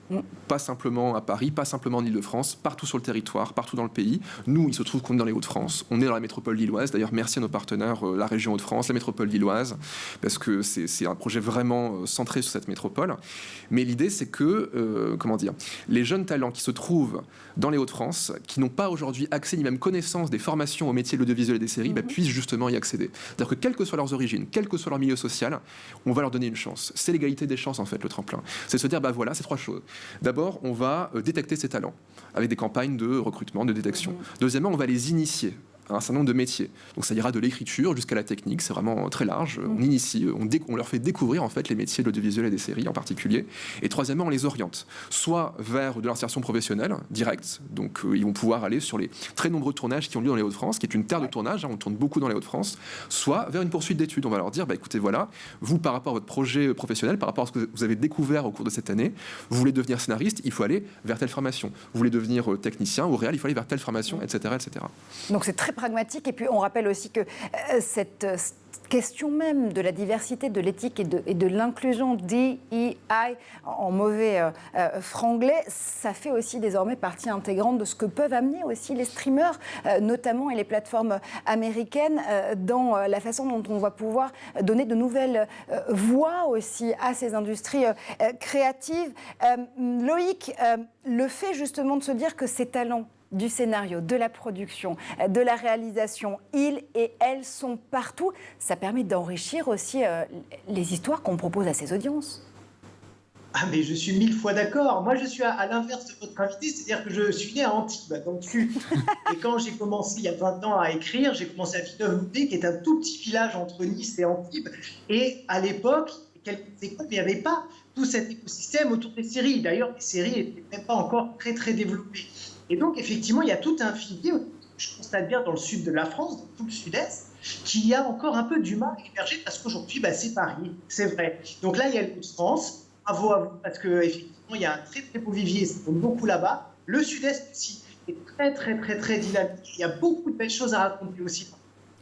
Pas simplement à Paris, pas simplement en Ile-de-France, partout sur le territoire, partout dans le pays. Nous, il se trouve qu'on est dans les Hauts-de-France, on est dans la métropole lilloise. D'ailleurs, merci à nos partenaires, la région Hauts-de-France, la métropole lilloise, parce que c'est un projet vraiment centré sur cette métropole. Mais l'idée, c'est que, les jeunes talents qui se trouvent dans les Hauts-de-France, qui n'ont pas aujourd'hui accès ni même connaissance des formations au métier de l'audiovisuel et des séries, puissent justement y accéder. C'est-à-dire que quelles que soient leurs origines, quel que soit leur milieu social, on va leur donner une chance. C'est l'égalité des chances, en fait, le tremplin. C'est se dire, voilà, c'est 3 choses. D'abord, on va détecter ces talents avec des campagnes de recrutement, de détection. Deuxièmement, on va les initier à un certain nombre de métiers. Donc ça ira de l'écriture jusqu'à la technique, c'est vraiment très large. On initie, on leur fait découvrir en fait les métiers de l'audiovisuel et des séries en particulier. Et troisièmement, on les oriente, soit vers de l'insertion professionnelle directe, donc ils vont pouvoir aller sur les très nombreux tournages qui ont lieu dans les Hauts-de-France, qui est une terre de tournage, on tourne beaucoup dans les Hauts-de-France, soit vers une poursuite d'études. On va leur dire, écoutez, voilà, vous par rapport à votre projet professionnel, par rapport à ce que vous avez découvert au cours de cette année, vous voulez devenir scénariste, il faut aller vers telle formation. Vous voulez devenir technicien ou réal, il faut aller vers telle formation, etc., etc. Donc c'est très pragmatique. Et puis on rappelle aussi que cette question même de la diversité, de l'éthique et de l'inclusion, DEI en mauvais franglais, ça fait aussi désormais partie intégrante de ce que peuvent amener aussi les streamers, notamment et les plateformes américaines, dans la façon dont on va pouvoir donner de nouvelles voix aussi à ces industries créatives. Loïc, le fait justement de se dire que ces talents du scénario, de la production, de la réalisation, ils et elles sont partout. Ça permet d'enrichir aussi les histoires qu'on propose à ces audiences. Ah mais je suis 1000 fois d'accord. Moi je suis à l'inverse de votre invité, c'est-à-dire que je suis né à Antibes, dans le sud. Et quand j'ai commencé il y a 20 ans à écrire, j'ai commencé à Villeneuve-Loubet, qui est un tout petit village entre Nice et Antibes. Et à l'époque, quelques écoles, il n'y avait pas tout cet écosystème autour des séries. D'ailleurs, les séries n'étaient même pas encore très très développées. Et donc, effectivement, il y a tout un filier, je constate bien dans le sud de la France, dans tout le sud-est, qui a encore un peu du mal à émerger parce qu'aujourd'hui, c'est Paris, c'est vrai. Donc là, il y a le France, bravo à vous, parce qu'effectivement, il y a un très très beau vivier, ça tombe beaucoup là-bas. Le sud-est aussi est très très très très dynamique. Il y a beaucoup de belles choses à raconter aussi.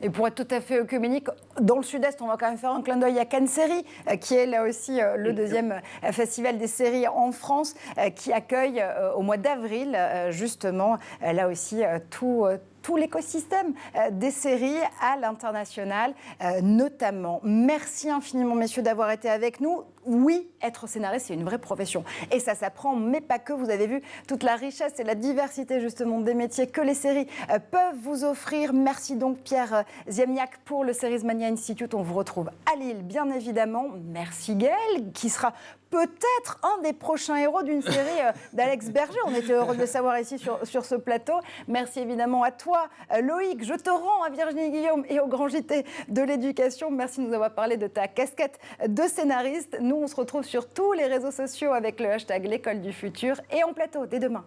Et pour être tout à fait œcuménique, dans le Sud-Est, on va quand même faire un clin d'œil à Cannes Série, qui est là aussi le deuxième festival des séries en France, qui accueille au mois d'avril, justement, là aussi, tout l'écosystème des séries à l'international notamment. Merci infiniment, messieurs, d'avoir été avec nous. Oui, être scénariste, c'est une vraie profession. Et ça s'apprend, mais pas que. Vous avez vu toute la richesse et la diversité, justement, des métiers que les séries peuvent vous offrir. Merci donc, Pierre Ziemniak, pour le Series Mania Institute. On vous retrouve à Lille, bien évidemment. Merci, Gaël, qui sera peut-être un des prochains héros d'une série d'Alex Berger. On était heureux de le savoir ici sur ce plateau. Merci évidemment à toi, Loïc. Je te rends à Virginie Guillaume et au Grand JT de l'Éducation. Merci de nous avoir parlé de ta casquette de scénariste. Nous, on se retrouve sur tous les réseaux sociaux avec le hashtag L'École du Futur et en plateau dès demain.